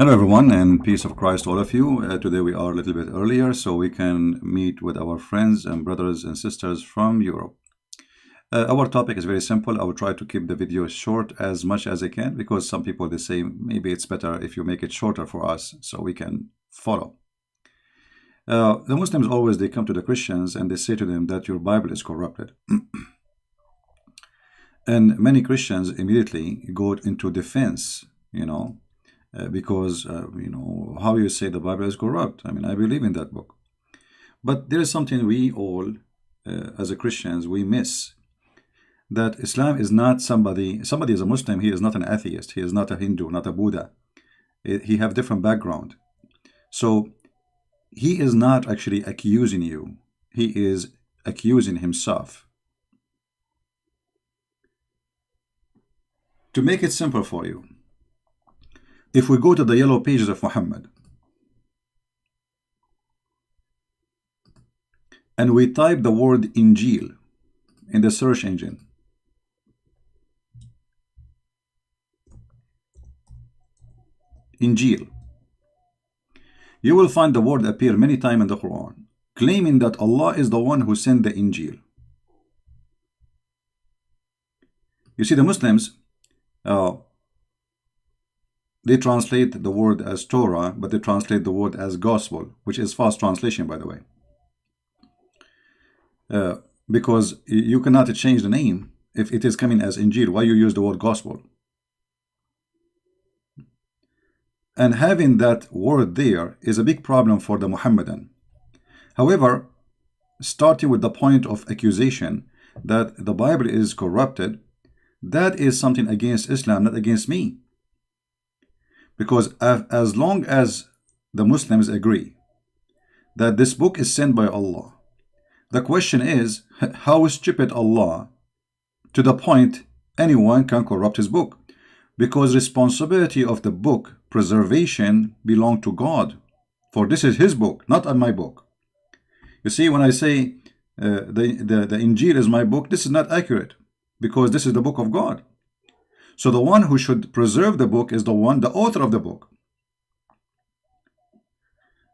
Hello everyone, and peace of Christ to all of you. Today we are a little bit earlier so we can meet with our friends and brothers and sisters from Europe. Our topic is very simple. I will try to keep the video short as much as I can because some people they say maybe it's better if you make it shorter for us so we can follow. The Muslims always they come to the Christians and they say to them that your Bible is corrupted. And many Christians immediately go into defense, because how you say the Bible is corrupt. I mean, I believe in that book, but there is something we all as a Christians we miss, that Islam is not somebody is a Muslim, he is not an atheist, he is not a Hindu, not a Buddha. He have different background, so he is not actually accusing you, he is accusing himself. To make it simple for you, if we go to the yellow pages of Muhammad and we type the word Injil in the search engine, Injil, you will find the word appear many times in the Quran, claiming that Allah is the one who sent the Injil. You see, the Muslims, they translate the word as Torah, but they translate the word as gospel, which is false translation, by the way. Because you cannot change the name if it is coming as Injil. Why you use the word gospel? And having that word there is a big problem for the Muhammadan. However, starting with the point of accusation that the Bible is corrupted, that is something against Islam, not against me. Because as long as the Muslims agree that this book is sent by Allah, the question is, how stupid Allah to the point anyone can corrupt his book? Because responsibility of the book preservation belong to God, for this is his book, not my book. You see, when I say the Injil is my book, this is not accurate, because this is the book of God. So the one who should preserve the book is the author of the book.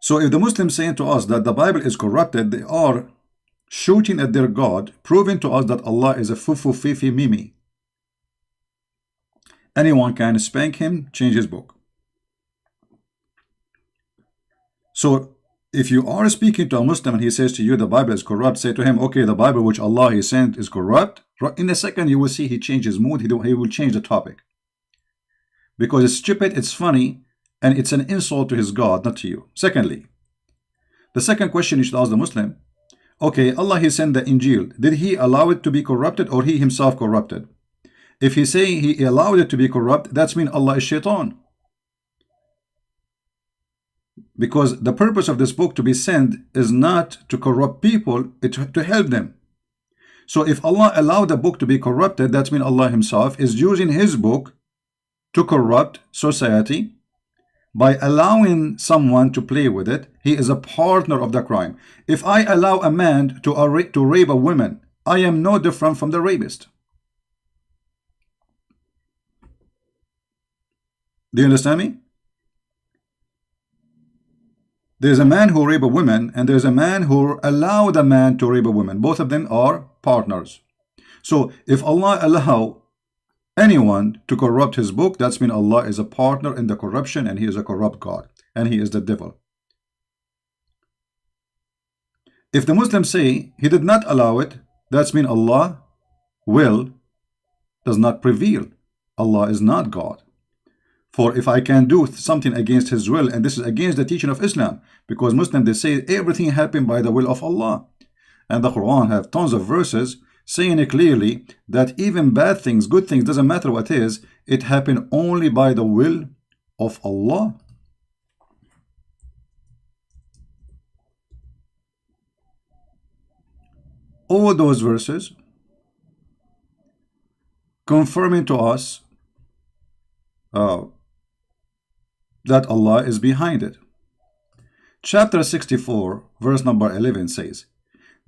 So if the Muslims saying to us that the Bible is corrupted, they are shooting at their God, proving to us that Allah is a fufu fifi mimi. Anyone can spank him, change his book. So if you are speaking to a Muslim and he says to you the Bible is corrupt, say to him, okay, the Bible which Allah he sent is corrupt. In a second you will see he changes his mood, he will change the topic. Because it's stupid, it's funny, and it's an insult to his God, not to you. Secondly, the second question you should ask the Muslim, okay, Allah he sent the Injil, did he allow it to be corrupted or he himself corrupted? If he say he allowed it to be corrupt, that's mean Allah is shaitan. Because the purpose of this book to be sent is not to corrupt people, it's to help them. So if Allah allowed the book to be corrupted, that means Allah himself is using his book to corrupt society. By allowing someone to play with it, he is a partner of the crime. If I allow a man to rape a woman, I am no different from the rapist. Do you understand me? There's a man who rape a woman and there's a man who allowed a man to rape a woman. Both of them are partners. So if Allah allow anyone to corrupt his book, that's mean Allah is a partner in the corruption and he is a corrupt God and he is the devil. If the Muslims say he did not allow it, that's mean Allah will does not prevail. Allah is not God. For if I can do something against his will, and this is against the teaching of Islam, because Muslims they say everything happened by the will of Allah, and the Quran have tons of verses saying it clearly that even bad things, good things, doesn't matter what it is, it happened only by the will of Allah. All those verses confirming to us that Allah is behind it. Chapter 64, verse number 11 says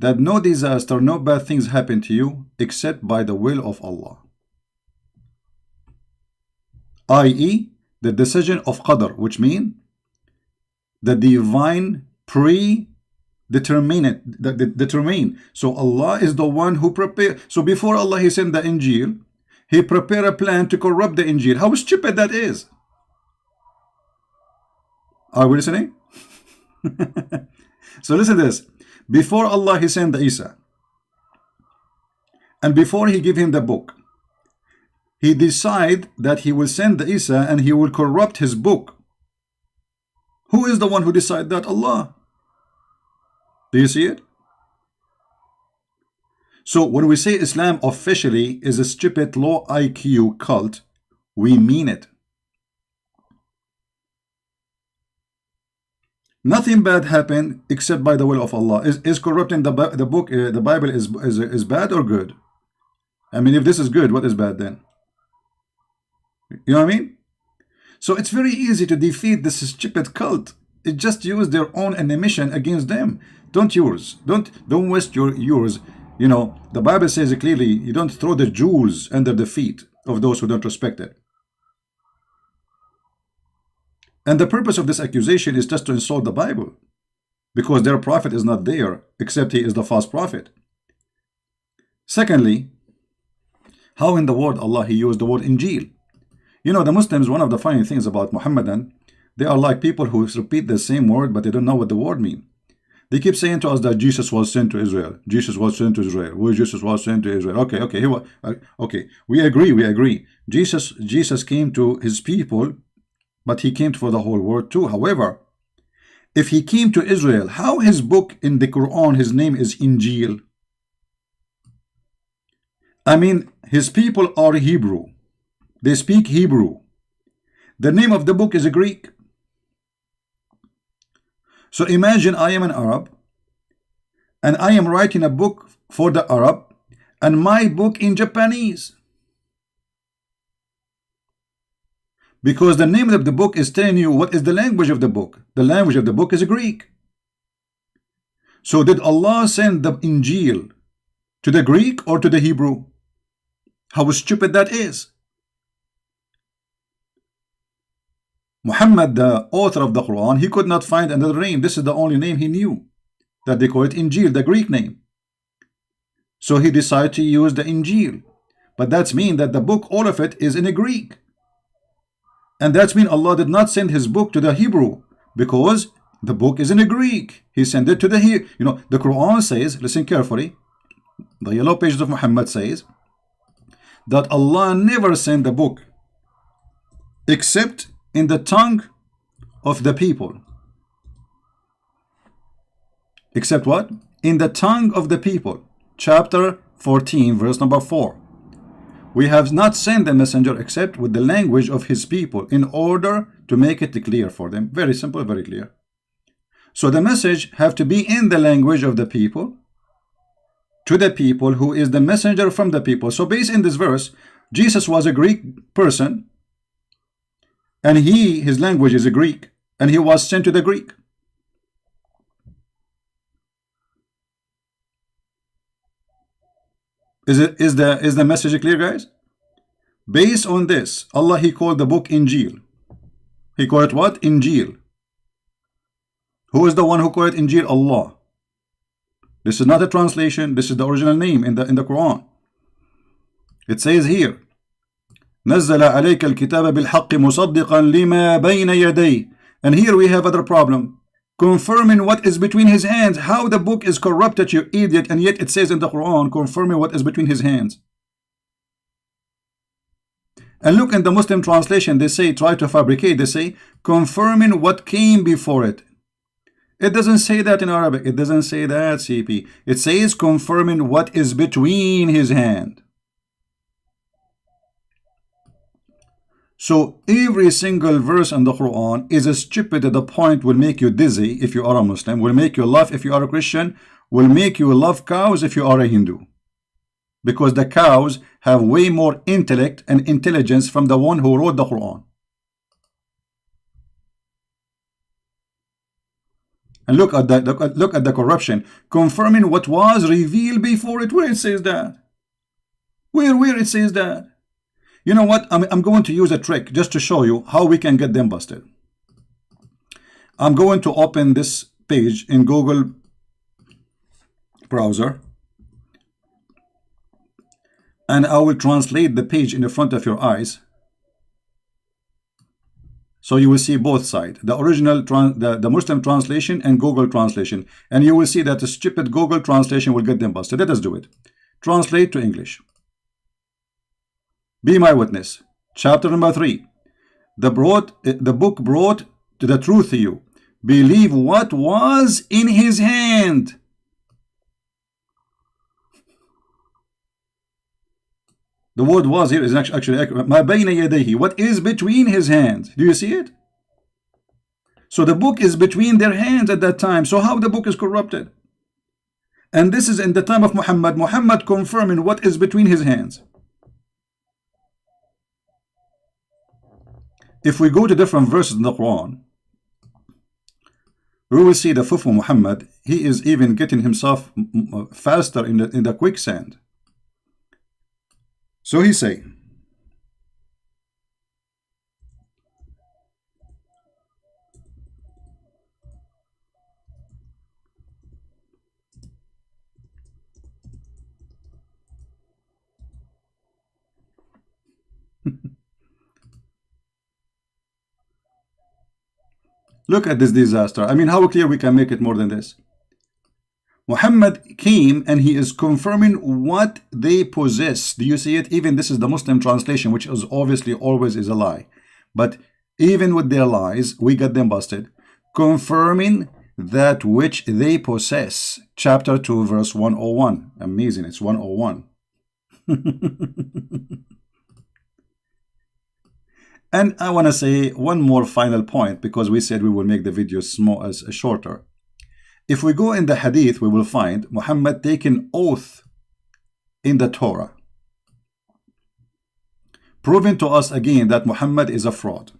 that no disaster, no bad things happen to you except by the will of Allah. i.e., the decision of Qadr, which means the divine determine. So Allah is the one who prepared. So before Allah He sent the Injil, He prepared a plan to corrupt the Injil. How stupid that is. Are we listening? So listen to this. Before Allah He sent the Isa, and before He gave him the book, He decided that He will send the Isa and He will corrupt his book. Who is the one who decided that? Allah. Do you see it? So when we say Islam officially is a stupid low IQ cult, we mean it. Nothing bad happened except by the will of Allah. Is corrupting the book, the Bible is bad or good? I mean, if this is good, what is bad then? You know what I mean? So it's very easy to defeat this stupid cult. It just use their own animation against them. Don't yours. Don't waste yours. You know, the Bible says it clearly, you don't throw the jewels under the feet of those who don't respect it. And the purpose of this accusation is just to insult the Bible, because their prophet is not there, except he is the false prophet. Secondly, how in the word Allah He used the word Injil? You know, the Muslims, one of the funny things about Muhammadan, they are like people who repeat the same word, but they don't know what the word means. They keep saying to us that Jesus was sent to Israel. Jesus was sent to Israel. Well, Jesus was sent to Israel. Okay, we agree. Jesus came to his people, but he came for the whole world too. However, if he came to Israel, how his book in the Quran, his name is Injil? I mean, his people are Hebrew. They speak Hebrew. The name of the book is Greek. So imagine I am an Arab and I am writing a book for the Arab and my book in Japanese. Because the name of the book is telling you what is the language of the book. The language of the book is Greek. So did Allah send the Injil to the Greek or to the Hebrew? How stupid that is. Muhammad, the author of the Quran, he could not find another name. This is the only name he knew, that they call it Injil, the Greek name. So he decided to use the Injil. But that's mean that the book, all of it, is in a Greek. And that's mean Allah did not send his book to the Hebrew, because the book is in a Greek. He sent it to the Hebrew. You know, the Quran says, listen carefully, the yellow pages of Muhammad says that Allah never sent the book except in the tongue of the people. Except what? In the tongue of the people. Chapter 14, verse number 4. We have not sent the messenger except with the language of his people, in order to make it clear for them. Very simple, very clear. So the message have to be in the language of the people, to the people, who is the messenger from the people. So based in this verse, Jesus was a Greek person, and his language is a Greek, and he was sent to the Greek. Is the message clear, guys? Based on this, Allah, he called the book Injil. He called it what? Injil. Who is the one who called it Injil? Allah. This is not a translation. This is the original name in the Quran. It says here, نزل عليك الكتاب بالحق مصدقا لما بين يديه. And here we have other problem, confirming what is between his hands. How the book is corrupted, you idiot, and yet it says in the Quran, confirming what is between his hands. And look in the Muslim translation, they say, try to fabricate, they say, confirming what came before it. It doesn't say that in Arabic. It doesn't say that, CP. It says confirming what is between his hand. So every single verse in the Quran is stupid to the point will make you dizzy if you are a Muslim, will make you laugh if you are a Christian, will make you love cows if you are a Hindu. Because the cows have way more intellect and intelligence from the one who wrote the Quran. And look at the corruption, confirming what was revealed before it. Where it says that? Where it says that? You know what? I'm going to use a trick just to show you how we can get them busted. I'm going to open this page in Google browser, and I will translate the page in the front of your eyes, so you will see both sides, the original the Muslim translation and Google translation, and you will see that the stupid Google translation will get them busted. Let us do it. Translate to English. Be my witness. Chapter number 3. The book brought to the truth to you. Believe what was in his hand. The word was here is actually ma bayna yadayhi. What is between his hands? Do you see it? So the book is between their hands at that time. So how the book is corrupted? And this is in the time of Muhammad. Muhammad confirming what is between his hands. If we go to different verses in the Quran, we will see the Fufu Muhammad, he is even getting himself faster in the quicksand. So he say, look at this disaster. I mean, how clear we can make it more than this? Muhammad came and he is confirming what they possess. Do you see it? Even this is the Muslim translation, which is obviously always is a lie. But even with their lies, we got them busted. Confirming that which they possess. Chapter 2, verse 101. Amazing. It's 101. And I want to say one more final point, because we said we will make the video shorter. If we go in the hadith, we will find Muhammad taking oath in the Torah, proving to us again that Muhammad is a fraud.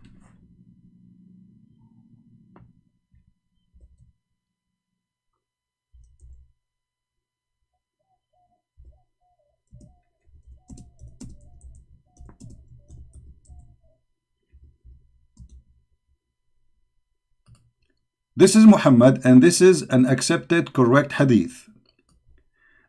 This is Muhammad, and this is an accepted, correct hadith.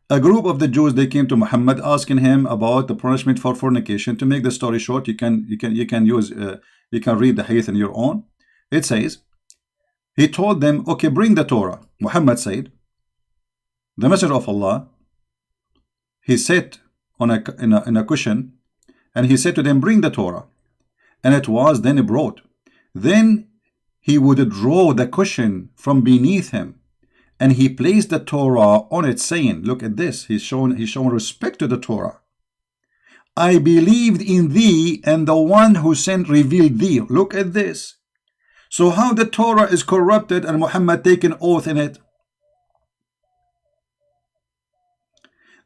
A group of the Jews, they came to Muhammad asking him about the punishment for fornication. To make the story short, you can read the hadith on your own. It says, he told them, okay, bring the Torah. Muhammad said, the Messenger of Allah, he sat on in a cushion, and he said to them, bring the Torah. And it was then brought. Then he would draw the cushion from beneath him, and he placed the Torah on it, saying, look at this, he's shown respect to the Torah. I believed in thee, and the one who sent revealed thee. Look at this. So how the Torah is corrupted and Muhammad taken oath in it?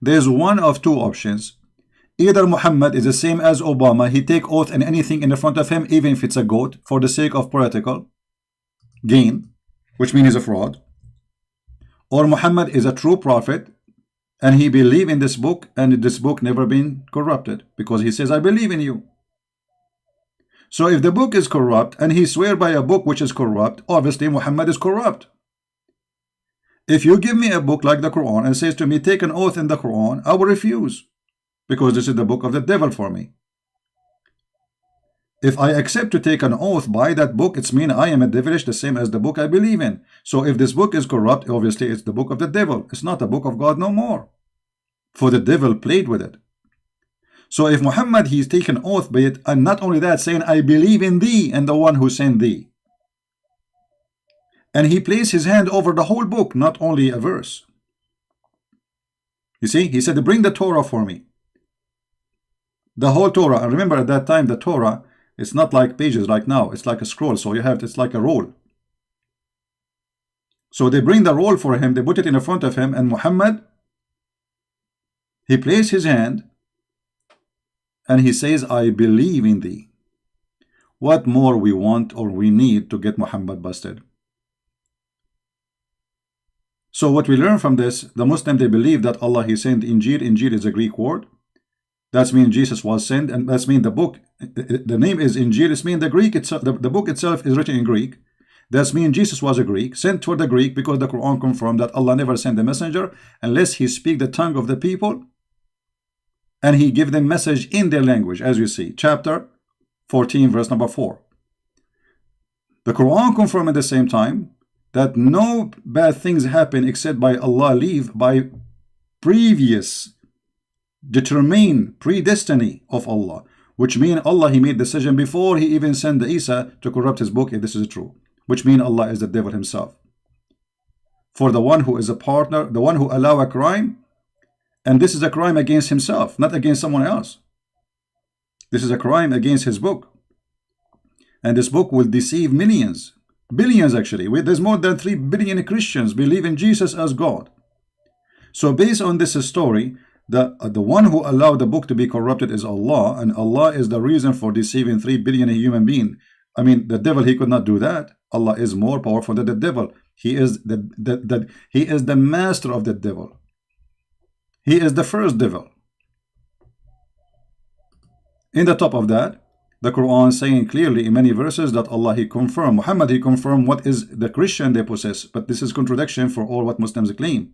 There's one of two options. Either Muhammad is the same as Obama, he take oath in anything in the front of him, even if it's a goat, for the sake of political gain, which means he's a fraud. Or Muhammad is a true prophet, and he believe in this book, and this book never been corrupted, because he says, I believe in you. So if the book is corrupt, and he swear by a book which is corrupt, obviously Muhammad is corrupt. If you give me a book like the Quran and says to me, take an oath in the Quran, I will refuse, because this is the book of the devil for me. If I accept to take an oath by that book, it's mean I am a devilish, the same as the book I believe in. So if this book is corrupt, obviously it's the book of the devil. It's not the book of God no more. For the devil played with it. So if Muhammad, he's taken oath by it, and not only that, saying, I believe in thee and the one who sent thee. And he placed his hand over the whole book, not only a verse. You see, he said, bring the Torah for me. The whole Torah. And remember, at that time, the Torah, it's not like pages like now. It's like a scroll. So it's like a roll. So they bring the roll for him. They put it in front of him. And Muhammad, he placed his hand and he says, I believe in thee. What more we want or we need to get Muhammad busted? So what we learn from this, the Muslim, they believe that Allah, he sent Injil. Injil is a Greek word. That's mean Jesus was sent, and that's mean the book, the name is Injil. It's mean the Greek itself, the book itself is written in Greek. That's mean Jesus was a Greek, sent to the Greek, because the Quran confirmed that Allah never sent a messenger unless he speak the tongue of the people and he give them message in their language, as you see, chapter 14, verse number 4. The Quran confirmed at the same time that no bad things happen except by Allah leave, by previous determined predestiny of Allah, which mean Allah, he made decision before he even sent the Isa to corrupt his book, if this is true, which mean Allah is the devil himself. For the one who is a partner, the one who allow a crime, and this is a crime against himself, not against someone else. This is a crime against his book. And this book will deceive millions, billions actually. There's more than 3 billion Christians believe in Jesus as God. So based on this story, the one who allowed the book to be corrupted is Allah, and Allah is the reason for deceiving 3 billion human beings. I mean, the devil, he could not do that. Allah is more powerful than the devil. He is the master of the devil. He is the first devil. In the top of that, the Quran saying clearly in many verses that Allah, he confirmed, Muhammad, he confirmed what is the Christian they possess, but this is contradiction for all what Muslims claim.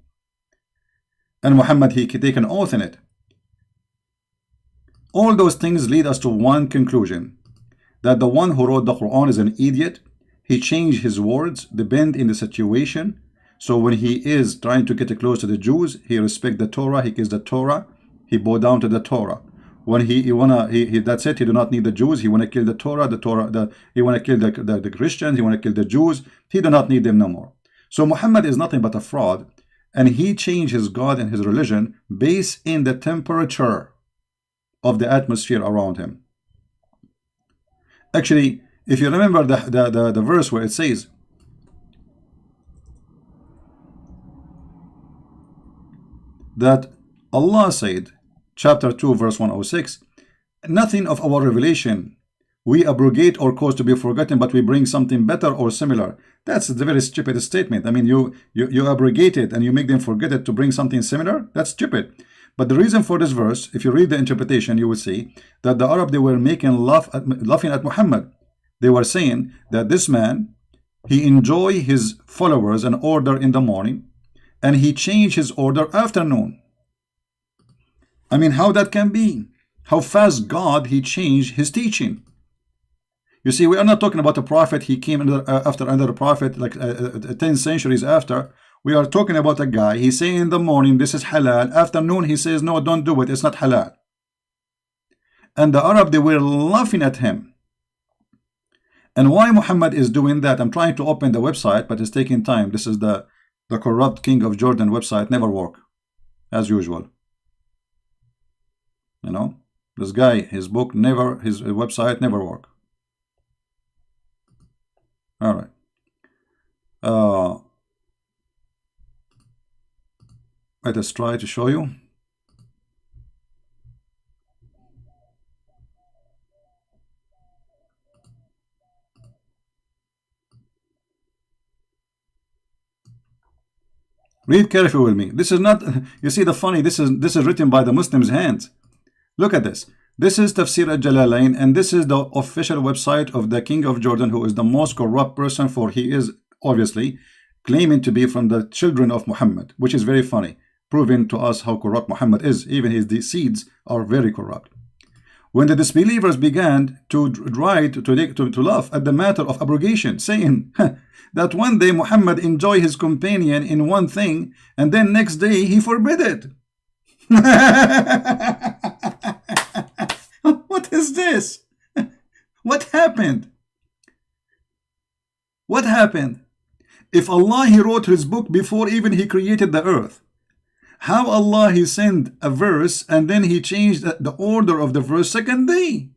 And Muhammad, he take an oath in it. All those things lead us to one conclusion, that the one who wrote the Quran is an idiot. He changed his words, depend in the situation. So when he is trying to get close to the Jews, he respect the Torah, he gives the Torah, he bow down to the Torah. When he that's it, he do not need the Jews, he wanna kill the Torah, he wanna kill the Christians, he wanna kill the Jews, he do not need them no more. So Muhammad is nothing but a fraud, and he changed his God and his religion based in the temperature of the atmosphere around him. Actually, if you remember the verse where it says that Allah said, chapter 2, verse 106, nothing of our revelation we abrogate or cause to be forgotten, but we bring something better or similar. That's a very stupid statement. I mean, you abrogate it and you make them forget it to bring something similar. That's stupid. But the reason for this verse, if you read the interpretation, you will see that the Arab, they were laughing at Muhammad. They were saying that this man, he enjoy his followers an order in the morning, and he changed his order afternoon. I mean, how that can be? How fast God, he changed his teaching. You see, we are not talking about a prophet, he came after another prophet, like 10 centuries after. We are talking about a guy, he say in the morning, this is halal. Afternoon, he says, no, don't do it, it's not halal. And the Arab, they were laughing at him. And why Muhammad is doing that? I'm trying to open the website, but it's taking time. This is the corrupt King of Jordan website, never work, as usual. You know, this guy, his book never, his website never work. All right. Let us try to show you. Read carefully with me. This is not, you see the funny, this is written by the Muslims' hands. Look at this. This is Tafsir al-Jalalain, and this is the official website of the King of Jordan, who is the most corrupt person, for he is obviously claiming to be from the children of Muhammad, which is very funny, proving to us how corrupt Muhammad is. Even his seeds are very corrupt. When the disbelievers began to laugh at the matter of abrogation, saying that one day Muhammad enjoyed his companion in one thing, and then next day he forbid it. What is this? What happened? What happened? If Allah, he wrote his book before even he created the earth, how Allah, he sent a verse and then he changed the order of the verse second day?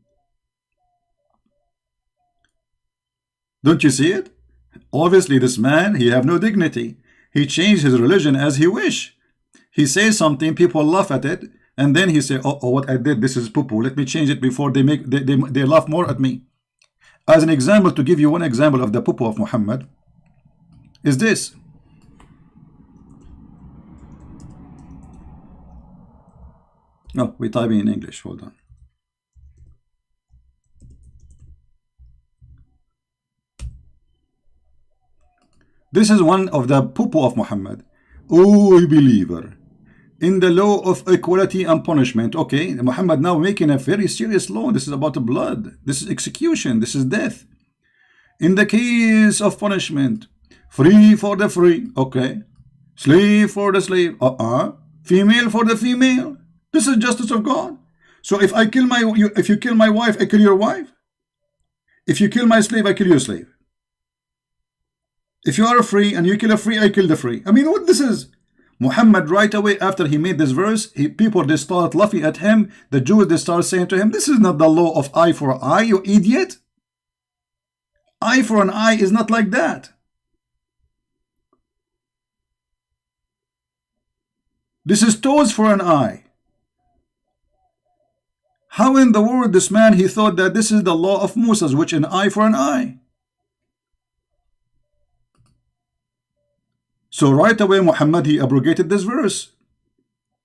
Don't you see it? Obviously this man, he have no dignity. He changed his religion as he wish. He says something, people laugh at it, and then he say, oh, what I did, this is poo-poo, let me change it before they laugh more at me. As an example, to give you one example of the poo-poo of Muhammad, is this. No, we type in English. Hold on. This is one of the poo-poo of Muhammad. Oh, believer, in the law of equality and punishment. Okay, Muhammad now making a very serious law. This is about the blood. This is execution. This is death. In the case of punishment, free for the free. Okay. Slave for the slave. Female for the female. This is justice of God. So if I kill if you kill my wife, I kill your wife. If you kill my slave, I kill your slave. If you are free and you kill a free, I kill the free. I mean, what this is? Muhammad, right away after he made this verse, people, they start laughing at him. The Jews, they start saying to him, this is not the law of eye for eye, you idiot. Eye for an eye is not like that. This is toes for an eye. How in the world this man, he thought that this is the law of Moses, which an eye for an eye? So right away Muhammad, he abrogated this verse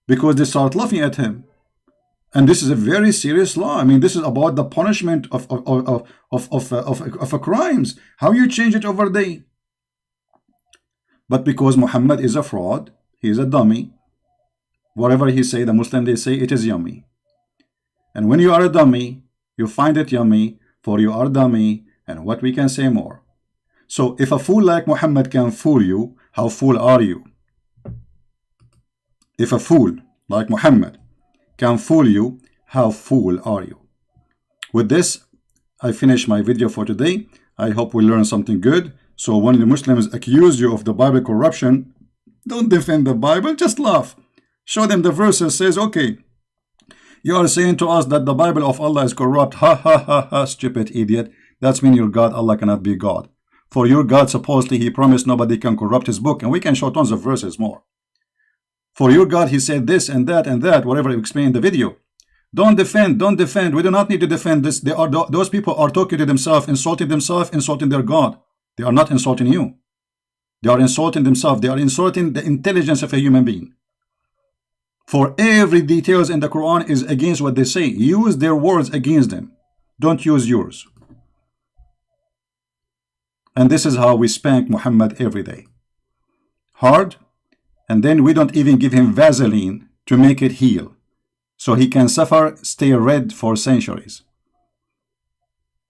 because they start laughing at him. And this is a very serious law. I mean, this is about the punishment of crimes. How you change it over day? But because Muhammad is a fraud, he is a dummy. Whatever he say, the Muslim, they say it is yummy. And when you are a dummy, you find it yummy, for you are dummy, and what we can say more. So if a fool like Muhammad can fool you, how fool are you? If a fool like Muhammad can fool you, how fool are you? With this, I finish my video for today. I hope we learn something good. So when the Muslims accuse you of the Bible corruption, don't defend the Bible, just laugh. Show them the verses, says, okay, you are saying to us that the Bible of Allah is corrupt. Ha ha ha ha, stupid idiot. That's mean your God, Allah, cannot be God. For your God, supposedly, he promised nobody can corrupt his book. And we can show tons of verses more. For your God, he said this and that, whatever you explain in the video. Don't defend, don't defend. We do not need to defend this. Those people are talking to themselves, insulting their God. They are not insulting you. They are insulting themselves. They are insulting the intelligence of a human being. For every details in the Quran is against what they say. Use their words against them. Don't use yours. And this is how we spank Muhammad every day. Hard. And then we don't even give him Vaseline to make it heal. So he can suffer, stay red for centuries.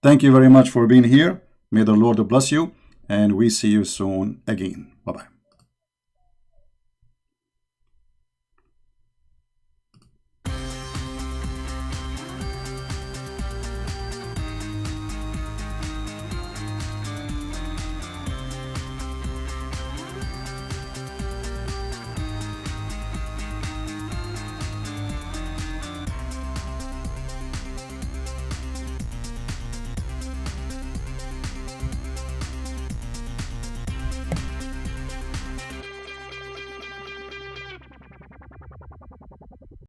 Thank you very much for being here. May the Lord bless you. And we see you soon again. Bye-bye.